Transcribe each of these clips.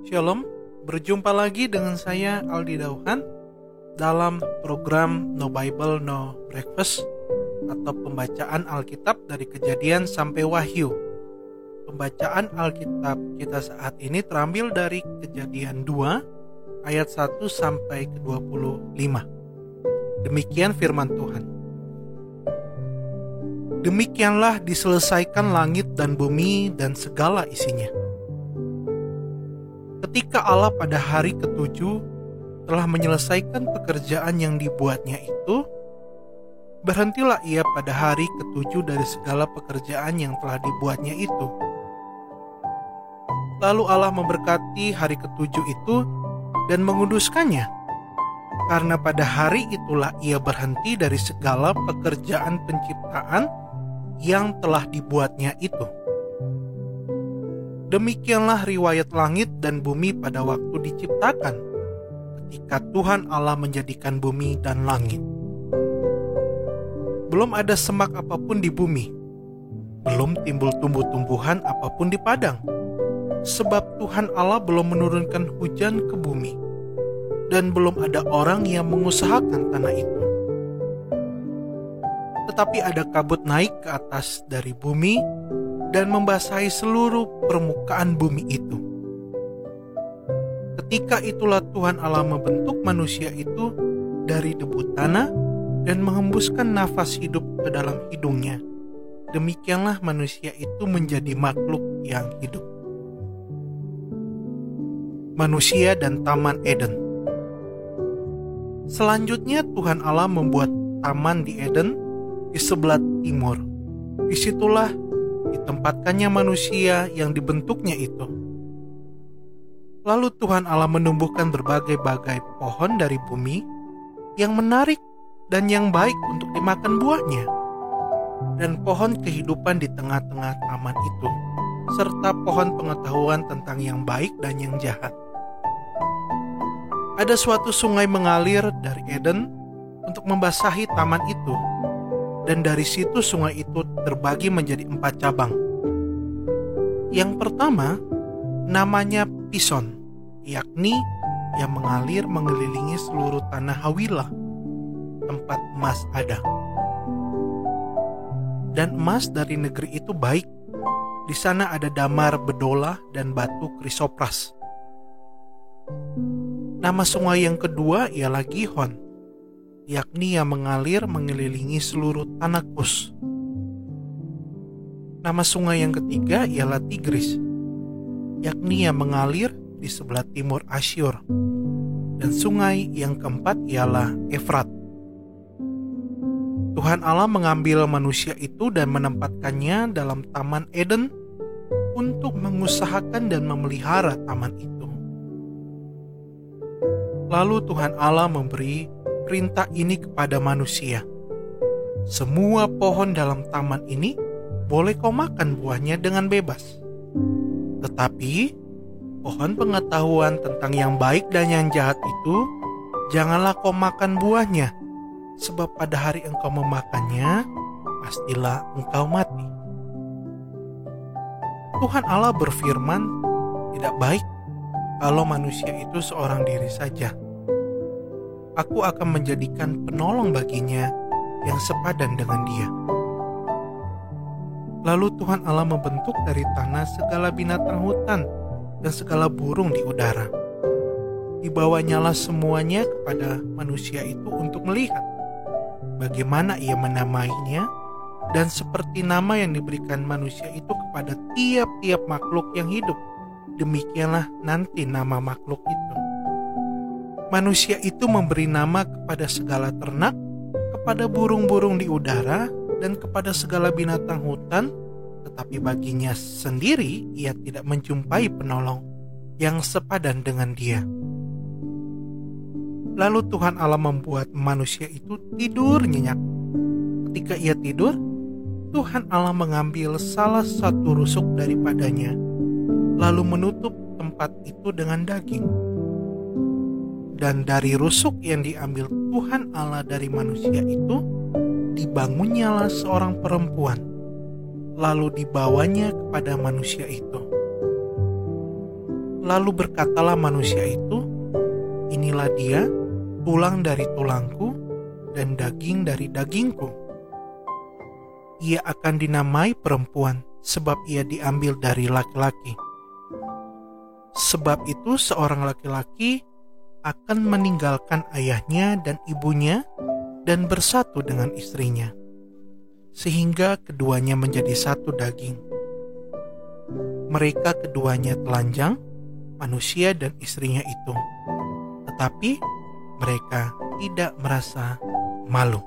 Shalom, berjumpa lagi dengan saya Aldi Dauhan dalam program No Bible No Breakfast atau pembacaan Alkitab dari Kejadian sampai Wahyu. Pembacaan Alkitab kita saat ini terambil dari Kejadian 2 ayat 1 sampai ke 25. Demikian firman Tuhan. Demikianlah diselesaikan langit dan bumi dan segala isinya. Ketika Allah pada hari ketujuh telah menyelesaikan pekerjaan yang dibuatnya itu, berhentilah ia pada hari ketujuh dari segala pekerjaan yang telah dibuatnya itu. Lalu Allah memberkati hari ketujuh itu dan menguduskannya, karena pada hari itulah ia berhenti dari segala pekerjaan penciptaan yang telah dibuatnya itu. Demikianlah riwayat langit dan bumi pada waktu diciptakan, ketika Tuhan Allah menjadikan bumi dan langit. Belum ada semak apapun di bumi, belum timbul tumbuh-tumbuhan apapun di padang, sebab Tuhan Allah belum menurunkan hujan ke bumi, dan belum ada orang yang mengusahakan tanah itu. Tetapi ada kabut naik ke atas dari bumi dan membasahi seluruh permukaan bumi itu. Ketika itulah Tuhan Allah membentuk manusia itu dari debu tanah dan menghembuskan nafas hidup ke dalam hidungnya. Demikianlah manusia itu menjadi makhluk yang hidup. Manusia dan Taman Eden. Selanjutnya Tuhan Allah membuat taman di Eden di sebelah timur. Disitulah ditempatkannya manusia yang dibentuknya itu. Lalu Tuhan Allah menumbuhkan berbagai-bagai pohon dari bumi yang menarik dan yang baik untuk dimakan buahnya, dan pohon kehidupan di tengah-tengah taman itu, serta pohon pengetahuan tentang yang baik dan yang jahat. Ada suatu sungai mengalir dari Eden untuk membasahi taman itu, dan dari situ sungai itu terbagi menjadi 4 cabang. Yang pertama, namanya Pison, yakni yang mengalir mengelilingi seluruh tanah Hawilah, tempat emas ada. Dan emas dari negeri itu baik. Di sana ada damar bedola dan batu krisopras. Nama sungai yang kedua ialah Gihon, yakni yang mengalir mengelilingi seluruh tanah Kus. Nama sungai yang ketiga ialah Tigris, yakni yang mengalir di sebelah timur Asyur. Dan sungai yang keempat ialah Efrat. Tuhan Allah mengambil manusia itu dan menempatkannya dalam Taman Eden untuk mengusahakan dan memelihara taman itu. Lalu Tuhan Allah memberi perintah ini kepada manusia. Semua pohon dalam taman ini boleh kau makan buahnya dengan bebas. Tetapi pohon pengetahuan tentang yang baik dan yang jahat itu janganlah kau makan buahnya, sebab pada hari engkau memakannya pastilah engkau mati. Tuhan Allah berfirman, tidak baik kalau manusia itu seorang diri saja. Aku akan menjadikan penolong baginya yang sepadan dengan dia. Lalu Tuhan Allah membentuk dari tanah segala binatang hutan dan segala burung di udara. Dibawanyalah semuanya kepada manusia itu untuk melihat bagaimana ia menamainya, dan seperti nama yang diberikan manusia itu kepada tiap-tiap makhluk yang hidup, demikianlah nanti nama makhluk itu. Manusia itu memberi nama kepada segala ternak, kepada burung-burung di udara, dan kepada segala binatang hutan, tetapi baginya sendiri ia tidak menjumpai penolong yang sepadan dengan dia. Lalu Tuhan Allah membuat manusia itu tidur nyenyak. Ketika ia tidur, Tuhan Allah mengambil salah satu rusuk daripadanya, lalu menutup tempat itu dengan daging. Dan dari rusuk yang diambil Tuhan Allah dari manusia itu, dibangunnyalah seorang perempuan, lalu dibawanya kepada manusia itu. Lalu berkatalah manusia itu, inilah dia, tulang dari tulangku dan daging dari dagingku. Ia akan dinamai perempuan, sebab ia diambil dari laki-laki. Sebab itu seorang laki-laki akan meninggalkan ayahnya dan ibunya dan bersatu dengan istrinya, sehingga keduanya menjadi satu daging. Mereka keduanya telanjang, manusia dan istrinya itu, tetapi mereka tidak merasa malu.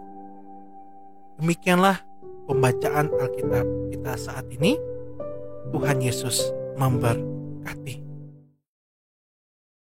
Demikianlah pembacaan Alkitab kita saat ini. Tuhan Yesus memberkati.